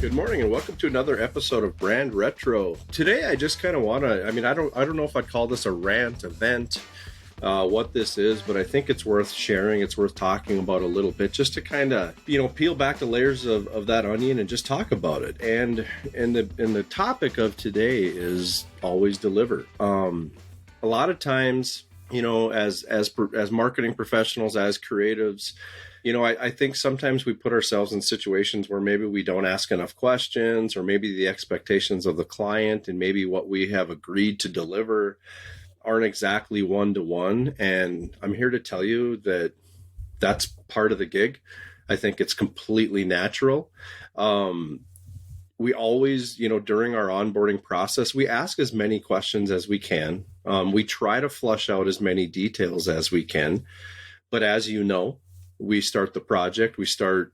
Good morning and welcome to another episode of Brand Retro. Today I just kind of want to, I don't know if I'd call this a rant, event, what this is, but I think it's worth sharing. It's worth talking about a little bit just to kind of, peel back the layers of that onion and just talk about it. And the topic of today is always deliver. A lot of times, as marketing professionals, as creatives, I think sometimes we put ourselves in situations where maybe we don't ask enough questions, or maybe the expectations of the client and maybe what we have agreed to deliver aren't exactly one-to-one. And I'm here to tell you that that's part of the gig. I think it's completely natural. We always, during our onboarding process, we ask as many questions as we can. We try to flush out as many details as we can. But as you know, we start the project,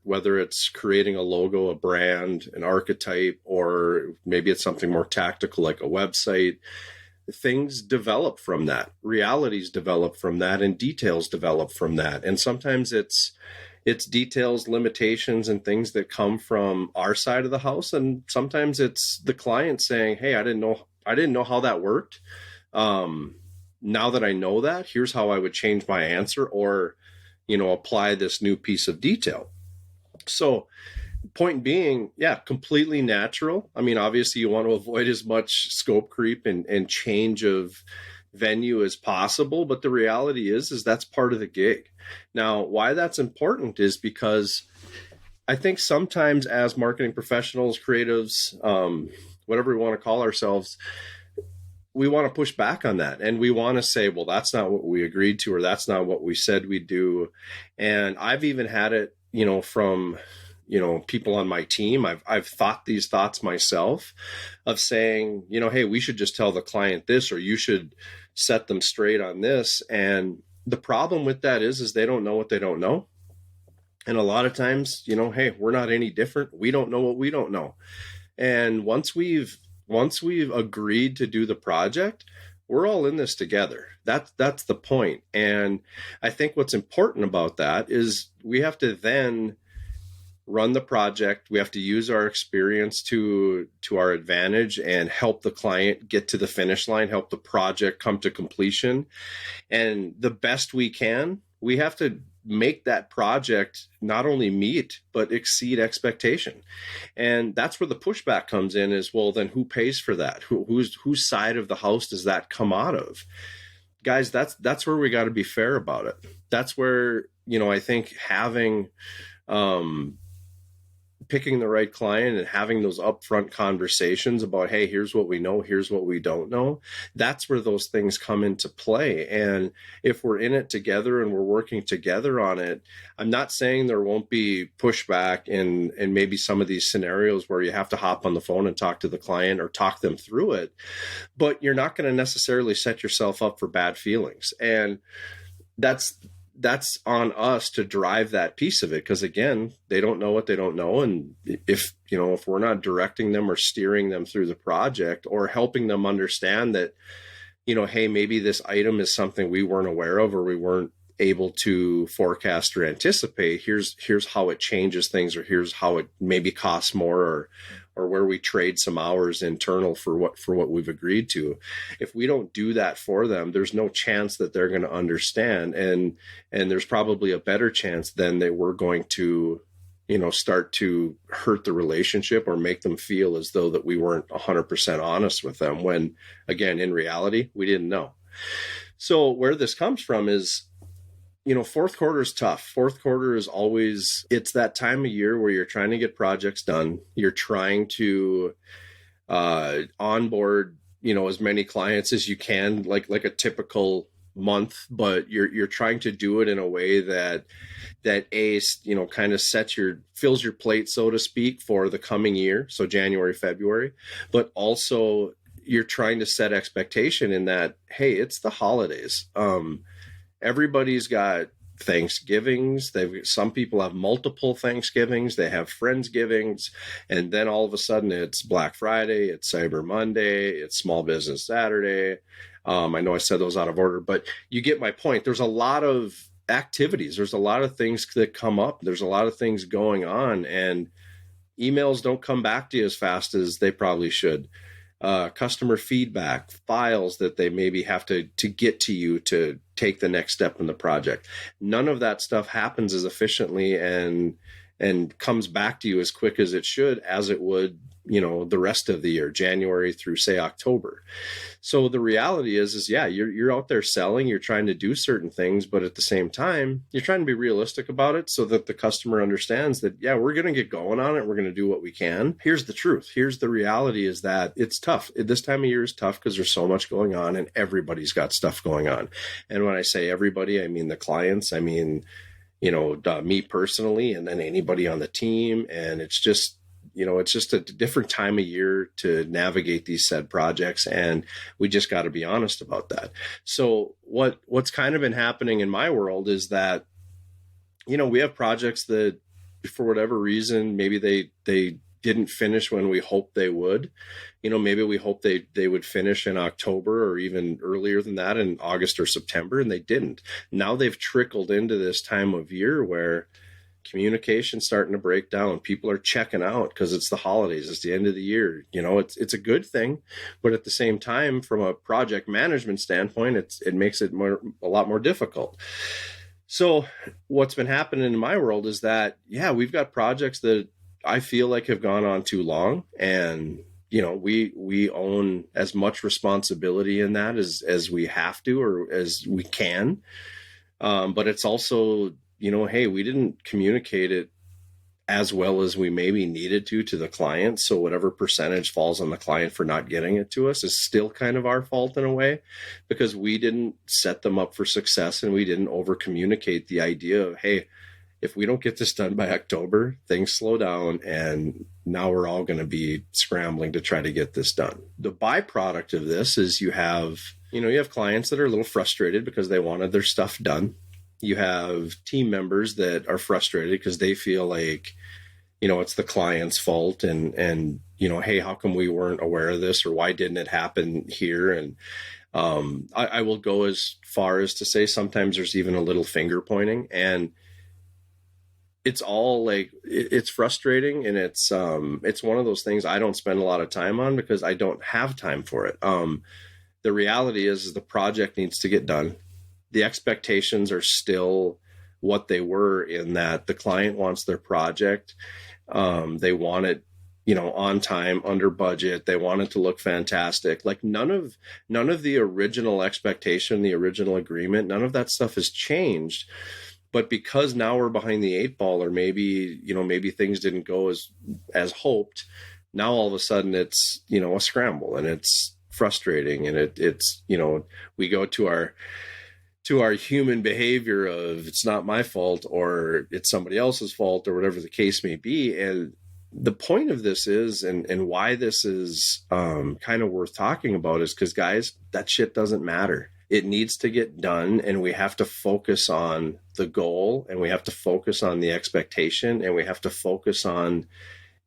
whether it's creating a logo, a brand, an archetype, or maybe it's something more tactical like a website. Things develop from that, realities develop from that, and details develop from that. And sometimes it's details, limitations, and things that come from our side of the house. And sometimes it's the client saying, hey, I didn't know how that worked. Now that I know that, here's how I would change my answer, or apply this new piece of detail. So point being, completely natural. I mean, obviously you want to avoid as much scope creep and change of venue as possible. But the reality is that's part of the gig. Now, why that's important is because I think sometimes as marketing professionals, creatives, whatever we want to call ourselves, we want to push back on that. And we want to say, well, that's not what we agreed to, or that's not what we said we'd do. And I've even had it, from, people on my team. I've thought these thoughts myself of saying, hey, we should just tell the client this, or you should set them straight on this. And the problem with that is they don't know what they don't know. And a lot of times, hey, we're not any different. We don't know what we don't know. And once we've agreed to do the project, we're all in this together. That's the point. And I think what's important about that is we have to then run the project. We have to use our experience to our advantage and help the client get to the finish line, help the project come to completion. And the best we can, we have to make that project not only meet, but exceed expectation. And that's where the pushback comes in is, well, then who pays for that? Whose side of the house does that come out of? Guys, that's where we got to be fair about it. That's where, I think having, picking the right client and having those upfront conversations about, hey, here's what we know, here's what we don't know. That's where those things come into play. And if we're in it together and we're working together on it, I'm not saying there won't be pushback in maybe some of these scenarios where you have to hop on the phone and talk to the client or talk them through it, but you're not going to necessarily set yourself up for bad feelings. And that's on us to drive that piece of it. Because again, they don't know what they don't know. And if we're not directing them or steering them through the project or helping them understand that, hey, maybe this item is something we weren't aware of or we weren't able to forecast or anticipate, here's how it changes things, or here's how it maybe costs more, or where we trade some hours internal for what we've agreed to. If we don't do that for them, there's no chance that they're going to understand. And there's probably a better chance then that we're going to, start to hurt the relationship or make them feel as though that we weren't 100% honest with them, when again, in reality, we didn't know. So where this comes from is, fourth quarter is tough. Fourth quarter is always, it's that time of year where you're trying to get projects done. You're trying to onboard, as many clients as you can, like a typical month, but you're trying to do it in a way that kind of fills your plate, so to speak, for the coming year. So January, February, but also you're trying to set expectation in that, hey, it's the holidays. Everybody's got Thanksgivings. Some people have multiple Thanksgivings. They have Friendsgivings. And then all of a sudden it's Black Friday, it's Cyber Monday, it's Small Business Saturday. I know I said those out of order, but you get my point. There's a lot of activities. There's a lot of things that come up. There's a lot of things going on. And emails don't come back to you as fast as they probably should. Customer feedback, files that they maybe have to get to you to take the next step in the project. None of that stuff happens as efficiently and comes back to you as quick as it should, as it would, the rest of the year, January through say October. So the reality is yeah, you're out there selling, you're trying to do certain things, but at the same time, you're trying to be realistic about it so that the customer understands that, yeah, we're going to get going on it. We're going to do what we can. Here's the truth. Here's the reality is that it's tough. This time of year is tough because there's so much going on and everybody's got stuff going on. And when I say everybody, I mean the clients, I mean, me personally, and then anybody on the team. And it's just a different time of year to navigate these said projects. And we just got to be honest about that. So what's kind of been happening in my world is that, we have projects that for whatever reason, maybe they didn't finish when we hoped they would. Maybe we hoped they would finish in October or even earlier than that in August or September, and they didn't. Now they've trickled into this time of year where communication's starting to break down. People are checking out because it's the holidays. It's the end of the year. It's a good thing, but at the same time, from a project management standpoint, it makes it a lot more difficult. So what's been happening in my world is that, yeah, we've got projects that I feel like have gone on too long, and we own as much responsibility in that as we have to or as we can. But it's also, hey, we didn't communicate it as well as we maybe needed to the client. So whatever percentage falls on the client for not getting it to us is still kind of our fault in a way, because we didn't set them up for success and we didn't over communicate the idea of, hey, if we don't get this done by October, things slow down and now we're all going to be scrambling to try to get this done. The byproduct of this is you have clients that are a little frustrated because they wanted their stuff done. You have team members that are frustrated because they feel like, it's the client's fault and, hey, how come we weren't aware of this, or why didn't it happen here? And I will go as far as to say sometimes there's even a little finger pointing, and it's all like, it's frustrating. And it's one of those things I don't spend a lot of time on because I don't have time for it. The reality is the project needs to get done. The expectations are still what they were, in that the client wants their project. They want it, on time, under budget. They want it to look fantastic. Like none of the original expectation, the original agreement, none of that stuff has changed. But because now we're behind the eight ball, or maybe things didn't go as hoped, now all of a sudden it's, a scramble, and it's frustrating. And it's, we go to our human behavior of it's not my fault or it's somebody else's fault or whatever the case may be. And the point of this is, and why this is kind of worth talking about, is because, guys, that shit doesn't matter. It needs to get done, and we have to focus on the goal, and we have to focus on the expectation, and we have to focus on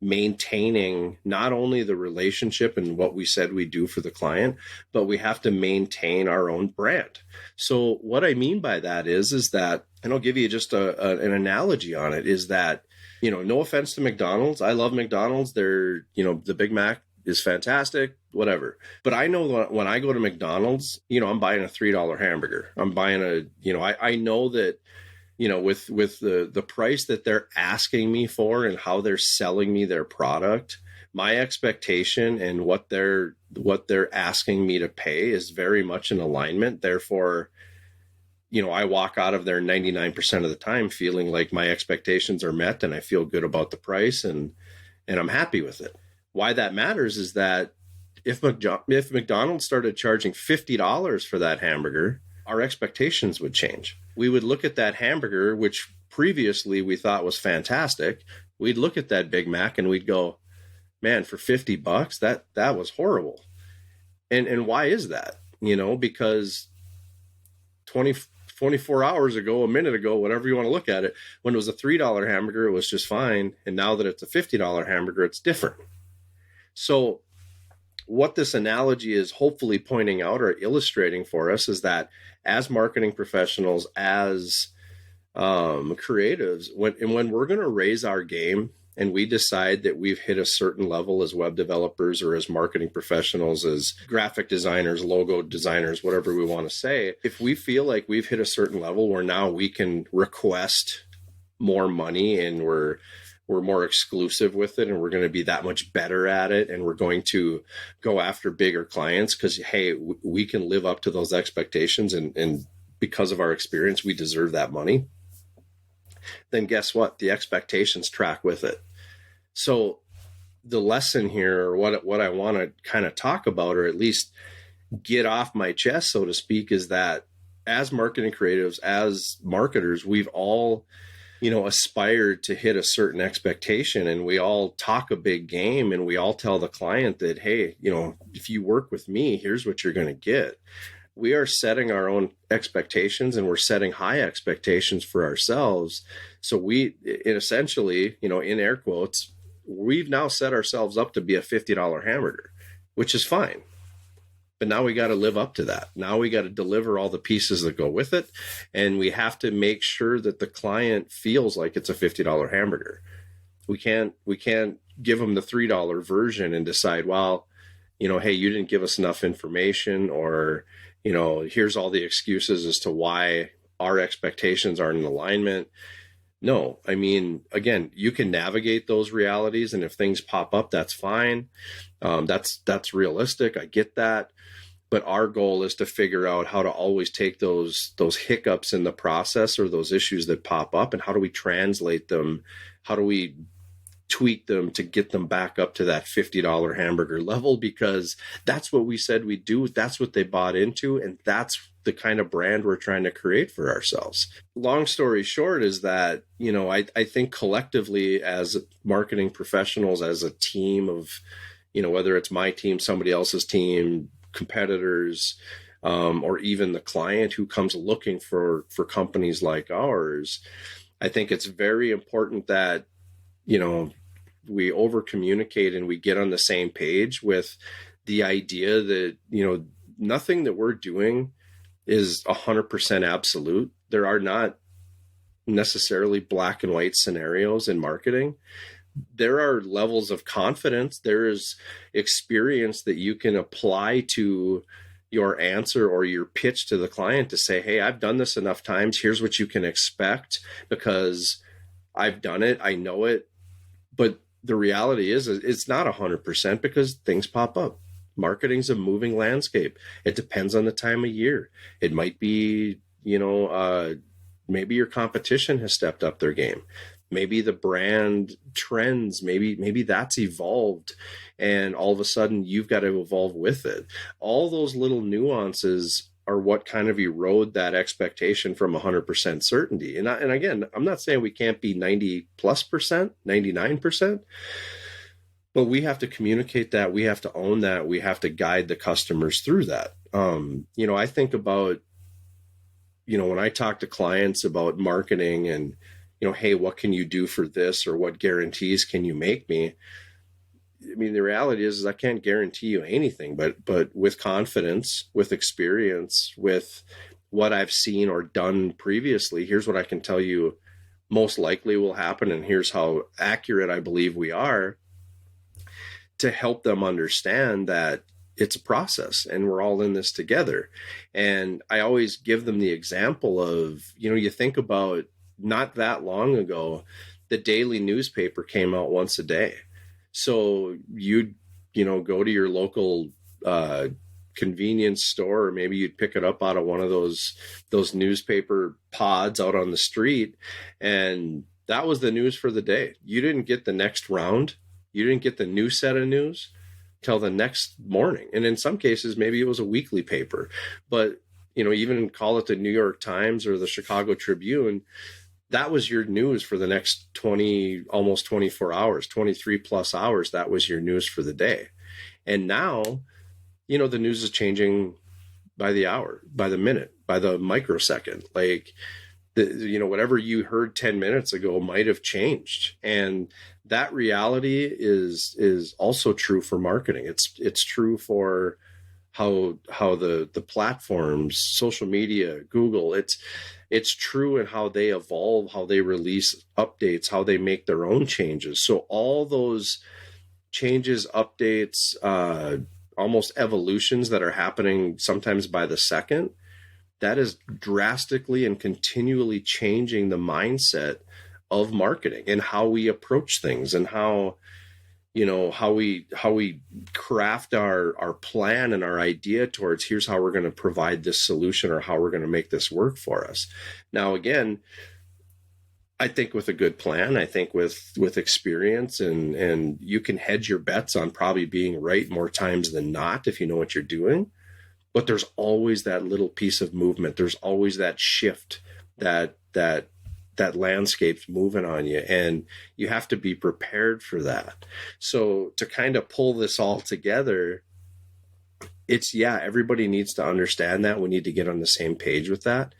maintaining not only the relationship and what we said we do for the client, but we have to maintain our own brand. So what I mean by that is that, and I'll give you just an analogy on it, is that, no offense to McDonald's. I love McDonald's. They're, the Big Mac is fantastic, whatever. But I know that when I go to McDonald's, I'm buying a $3 hamburger. I'm buying I know that, with the price that they're asking me for and how they're selling me their product, my expectation and what they're asking me to pay is very much in alignment. Therefore, I walk out of there 99% of the time feeling like my expectations are met, and I feel good about the price, and I'm happy with it. Why that matters is that if McDonald's started charging $50 for that hamburger, our expectations would change. We would look at that hamburger, which previously we thought was fantastic. We'd look at that Big Mac and we'd go, man, for $50, that was horrible. And why is that? Because 24 hours ago, a minute ago, whatever you want to look at it, when it was a $3 hamburger, it was just fine. And now that it's a $50 hamburger, it's different. So what this analogy is hopefully pointing out or illustrating for us is that as marketing professionals, as creatives, when we're going to raise our game and we decide that we've hit a certain level as web developers or as marketing professionals, as graphic designers, logo designers, whatever we want to say, if we feel like we've hit a certain level where now we can request more money and we're more exclusive with it, and we're going to be that much better at it, and we're going to go after bigger clients because, hey, we can live up to those expectations, and because of our experience, we deserve that money, then guess what? The expectations track with it. So the lesson here, or what I want to kind of talk about, or at least get off my chest, so to speak, is that as marketing creatives, as marketers, we've all aspired to hit a certain expectation, and we all talk a big game, and we all tell the client that, hey, if you work with me, here's what you're going to get. We are setting our own expectations, and we're setting high expectations for ourselves. So it essentially, in air quotes, we've now set ourselves up to be a $50 hamburger, which is fine. But now we got to live up to that. Now we got to deliver all the pieces that go with it. And we have to make sure that the client feels like it's a $50 hamburger. We can't give them the $3 version and decide, well, hey, you didn't give us enough information, or, here's all the excuses as to why our expectations aren't in alignment. No, I mean, again, you can navigate those realities, and if things pop up, that's fine. That's realistic. I get that. But our goal is to figure out how to always take those hiccups in the process, or those issues that pop up, and how do we translate them? How do we tweak them to get them back up to that $50 hamburger level? Because that's what we said we'd do. That's what they bought into. And that's the kind of brand we're trying to create for ourselves. Long story short is that, I think collectively as marketing professionals, as a team of, whether it's my team, somebody else's team, competitors, or even the client who comes looking for companies like ours, I think it's very important that, we over communicate and we get on the same page with the idea that, nothing that we're doing is 100% absolute. There are not necessarily black and white scenarios in marketing. There are levels of confidence. There is experience that you can apply to your answer or your pitch to the client to say, hey, I've done this enough times. Here's what you can expect because I've done it. I know it. But the reality is it's not 100% because things pop up. Marketing's a moving landscape. It depends on the time of year. It might be, maybe your competition has stepped up their game. Maybe the brand trends, maybe that's evolved, and all of a sudden you've got to evolve with it. All those little nuances are what kind of erode that expectation from 100% certainty. And again, I'm not saying we can't be 90+%, 99%, but we have to communicate that. We have to own that. We have to guide the customers through that. I think about, when I talk to clients about marketing and, hey, what can you do for this, or what guarantees can you make me? I mean, the reality is I can't guarantee you anything, but with confidence, with experience, with what I've seen or done previously, here's what I can tell you most likely will happen. And here's how accurate I believe we are, to help them understand that it's a process and we're all in this together. And I always give them the example of, you think about not that long ago, the daily newspaper came out once a day. So you'd, go to your local convenience store, or maybe you'd pick it up out of one of those newspaper pods out on the street. And that was the news for the day. You didn't get the next round. You didn't get the new set of news till the next morning. And in some cases, maybe it was a weekly paper, but, even call it the New York Times or the Chicago Tribune, that was your news for the next almost 24 hours, 23 plus hours. That was your news for the day. And now, the news is changing by the hour, by the minute, by the microsecond. Like, whatever you heard 10 minutes ago might have changed. And that reality is also true for marketing. It's true for the platforms, social media, Google, it's true in how they evolve, how they release updates, how they make their own changes. So all those changes, updates, almost evolutions that are happening sometimes by the second, that is drastically and continually changing the mindset of marketing and how we approach things, and how we craft our plan and our idea towards, here's how we're going to provide this solution, or how we're going to make this work for us. Now, again, I think with a good plan, I think with experience, and you can hedge your bets on probably being right more times than not if you know what you're doing. But there's always that little piece of movement. There's always that shift, that landscape's moving on you, and you have to be prepared for that. So to kind of pull this all together, everybody needs to understand that. We need to get on the same page with that.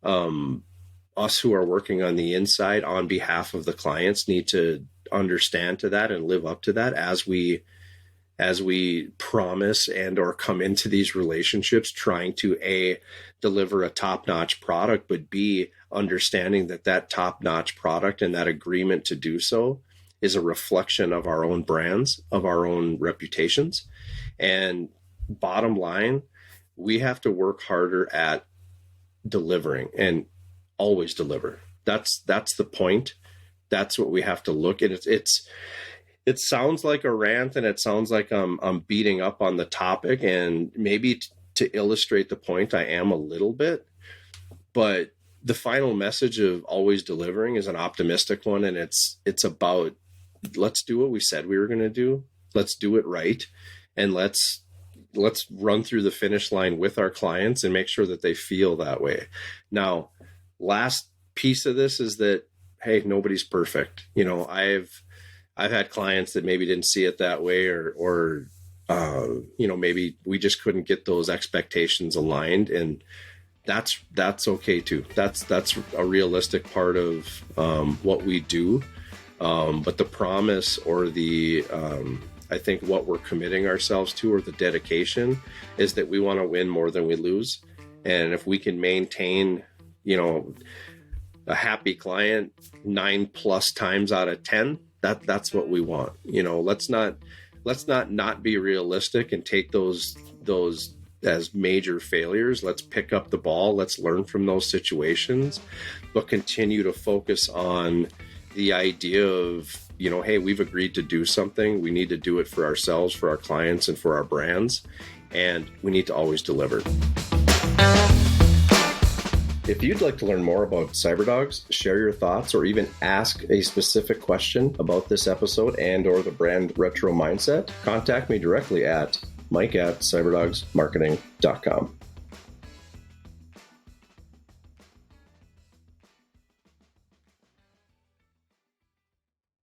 Us who are working on the inside on behalf of the clients need to understand to that and live up to that as we promise and or come into these relationships trying to deliver a top-notch product, but B, understanding that top-notch product and that agreement to do so is a reflection of our own brands, of our own reputations. And bottom line, we have to work harder at delivering and always deliver. That's the point. That's what we have to look at. It sounds like a rant, and it sounds like I'm beating up on the topic, and maybe to illustrate the point, I am a little bit, but the final message of always delivering is an optimistic one. And it's about, let's do what we said we were going to do. Let's do it right. And let's run through the finish line with our clients and make sure that they feel that way. Now, last piece of this is that, hey, nobody's perfect. I've had clients that maybe didn't see it that way, or maybe we just couldn't get those expectations aligned, and that's okay too. That's a realistic part of what we do. But the promise, or I think what we're committing ourselves to, or the dedication, is that we want to win more than we lose. And if we can maintain, a happy client 9+ times out of 10, that's what we want. Let's not be realistic and take those as major failures. Let's pick up the ball. Let's learn from those situations, but continue to focus on the idea of, hey, we've agreed to do something. We need to do it for ourselves, for our clients, and for our brands. And we need to always deliver. If you'd like to learn more about CyberDogs, share your thoughts, or even ask a specific question about this episode and or the brand retro mindset, contact me directly at mike@cyberdogsmarketing.com.